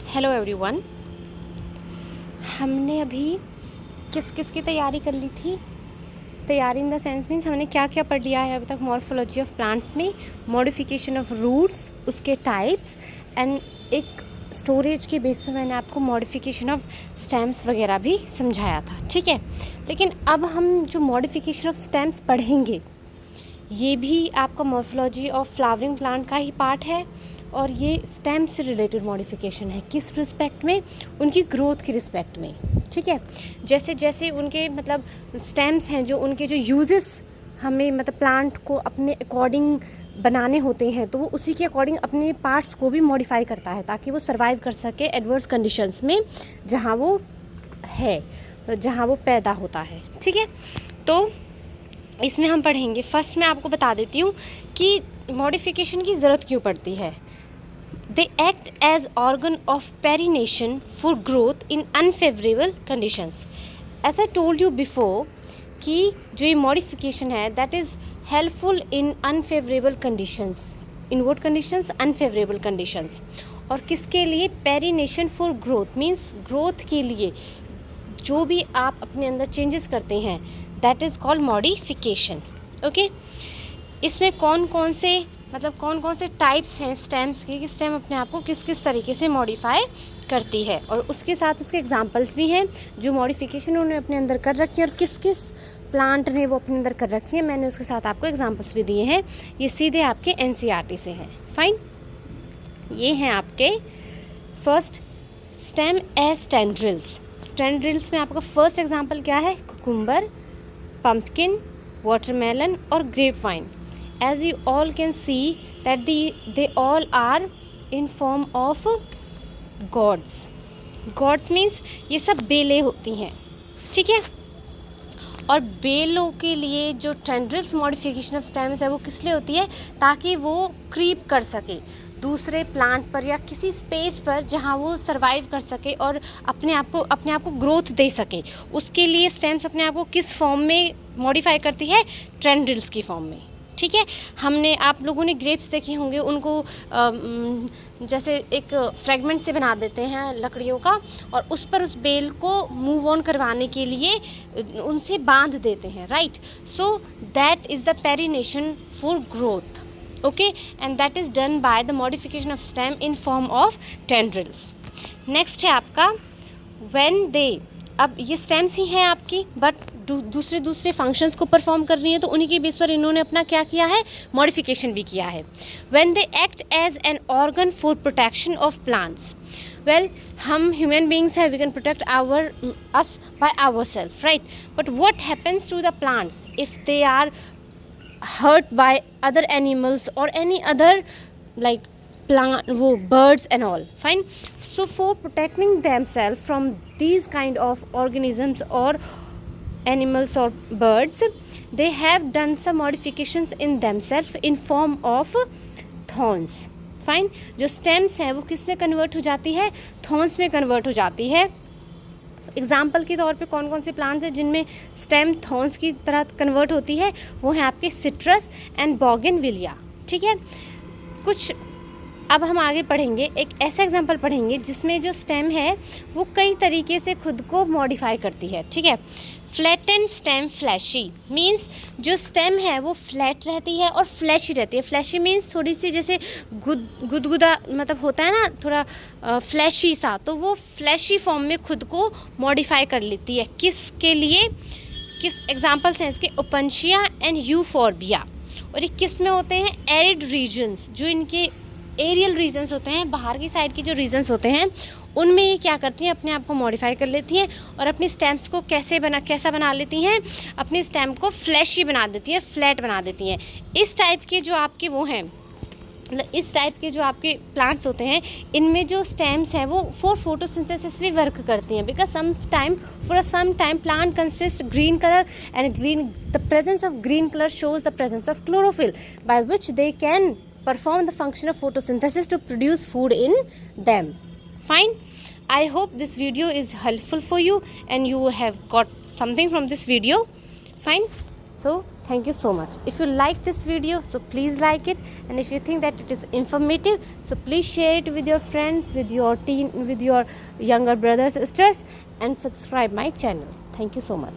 Hello everyone. हमने अभी किस किस की तैयारी कर ली थी। तैयारी इन द सेंस मीन्स हमने क्या क्या पढ़ लिया है अभी तक मॉर्फोलॉजी ऑफ प्लांट्स में, मॉडिफिकेशन ऑफ रूट्स, उसके टाइप्स एंड एक स्टोरेज के बेस पे मैंने आपको मॉडिफिकेशन ऑफ स्टेम्स वगैरह भी समझाया था, ठीक है। लेकिन अब हम जो मॉडिफिकेशन ऑफ स्टेम्स पढ़ेंगे ये भी आपका मॉर्फोलॉजी ऑफ फ्लावरिंग प्लांट का ही पार्ट है और ये स्टेम से रिलेटेड मॉडिफिकेशन है। किस रिस्पेक्ट में? उनकी ग्रोथ की रिस्पेक्ट में, ठीक है। जैसे जैसे उनके मतलब स्टेम्स हैं जो उनके जो यूजेस हमें मतलब प्लांट को अपने अकॉर्डिंग बनाने होते हैं तो वो उसी के अकॉर्डिंग अपने पार्ट्स को भी मॉडिफाई करता है ताकि वो सर्वाइव कर सके एडवर्स कंडीशंस में जहाँ वो है, जहाँ वो पैदा होता है, ठीक है। तो इसमें हम पढ़ेंगे, फर्स्ट मैं आपको बता देती हूँ कि मॉडिफिकेशन की ज़रूरत क्यों पड़ती है। They act as organ of perennation for growth in unfavourable conditions. As I told you before कि जो ये मॉडिफिकेशन है that is helpful in unfavourable conditions. In what conditions? Unfavourable conditions. और किसके लिए? Perennation for growth means growth के लिए जो भी आप अपने अंदर चेंजेस करते हैं that is called modification, okay. इसमें कौन कौन से टाइप्स हैं स्टेम्स के कि स्टेम अपने आप को किस किस तरीके से मॉडिफाई करती है और उसके साथ उसके एग्जांपल्स भी हैं जो मॉडिफिकेशन उन्होंने अपने अंदर कर रखी है और किस किस प्लांट ने वो अपने अंदर कर रखी है। मैंने उसके साथ आपको एग्जांपल्स भी दिए हैं। ये सीधे आपके NCERT से हैं, फाइन। ये हैं आपके first stem as tendrils. Tendrils में आपका फर्स्ट एग्जाम्पल क्या है? कुकुम्बर, pumpkin, watermelon और grapevine. As you all can see that they all are in form of gourds. Gourds means ये सब बेलें होती हैं, ठीक है। और बेलों के लिए जो टेंड्रिल्स मॉडिफिकेशन ऑफ स्टेम्स है वो किस लिए होती है? ताकि वो क्रीप कर सके दूसरे प्लांट पर या किसी स्पेस पर जहाँ वो सरवाइव कर सके और अपने आप को ग्रोथ दे सके। उसके लिए स्टेम्स अपने आप को किस फॉर्म में मॉडिफाई करती है? टेंड्रिल्स की फॉर्म में, ठीक है। आप लोगों ने ग्रेप्स देखे होंगे, उनको जैसे एक फ्रेगमेंट से बना देते हैं लकड़ियों का और उस पर उस बेल को मूव ऑन करवाने के लिए उनसे बांध देते हैं, right. So that is the perennation for growth, okay, and that is done by the modification of stem in form of tendrils. Next है आपका when they, अब ये stems ही हैं आपकी बट दूसरे फंक्शंस को परफॉर्म कर रही हैं तो उन्हीं के बेस पर इन्होंने अपना क्या किया है? मॉडिफिकेशन भी किया है। when they act as an organ for protection of plants. well, हम human beings हैं, we can protect us by ourselves, right? but what happens to the plants if they are hurt by other animals or any other like plant, wo birds and all, fine. so for protecting themselves from these kind of organisms or animals or birds, they have done some modifications in themselves in form of thorns, fine. जो stems है वो किस में convert हो जाती है? thorns में convert हो जाती है। एग्जाम्पल के तौर पे कौन कौन से प्लांट्स हैं जिनमें स्टेम थॉर्न्स की तरह कन्वर्ट होती है? वो हैं आपके सिट्रस एंड बोगनविलिया, ठीक है। कुछ अब हम आगे पढ़ेंगे, एक ऐसा एग्जाम्पल पढ़ेंगे जिसमें जो स्टेम है वो कई तरीके से खुद को मॉडिफाई करती है, ठीक है। फ्लैटेंड स्टेम फ्लैशी मीन्स जो स्टेम है वो फ्लैट रहती है और फ्लैशी रहती है। फ्लैशी मीन्स थोड़ी सी जैसे गुदगुदा मतलब होता है ना, थोड़ा फ्लैशी सा, तो वो फ्लैशी फॉर्म में खुद को मॉडिफाई कर लेती है। किसके लिए? किस एग्जांपल्स हैं इसके? Opuntia and euphorbia. और ये किस में होते हैं? एरिड रीजन्स, जो इनके एरियल रीजन्स होते हैं, बाहर की साइड के जो रीजन्स होते हैं उनमें ये क्या करती हैं? अपने आप को मॉडिफाई कर लेती हैं और अपनी स्टेम्स को कैसा बना लेती हैं? अपनी स्टेम को फ्लैशी बना देती हैं, फ्लैट बना देती हैं। इस टाइप के जो आपके वो हैं, मतलब इस टाइप के जो आपके प्लांट्स होते हैं इनमें जो स्टेम्स हैं वो फॉर फोटोसिंथेसिस भी वर्क करती हैं। Because some time plant consist green colour and the presence of green colour shows the presence of chlorophyll by which they can perform the function of photosynthesis to produce food in them. Fine. I hope this video is helpful for you and you have got something from this video. Fine. So Thank you so much. If you like this video, so please like it, and if you think that it is informative, so please share it with your friends, with your younger brothers, sisters, and subscribe my channel. Thank you so much.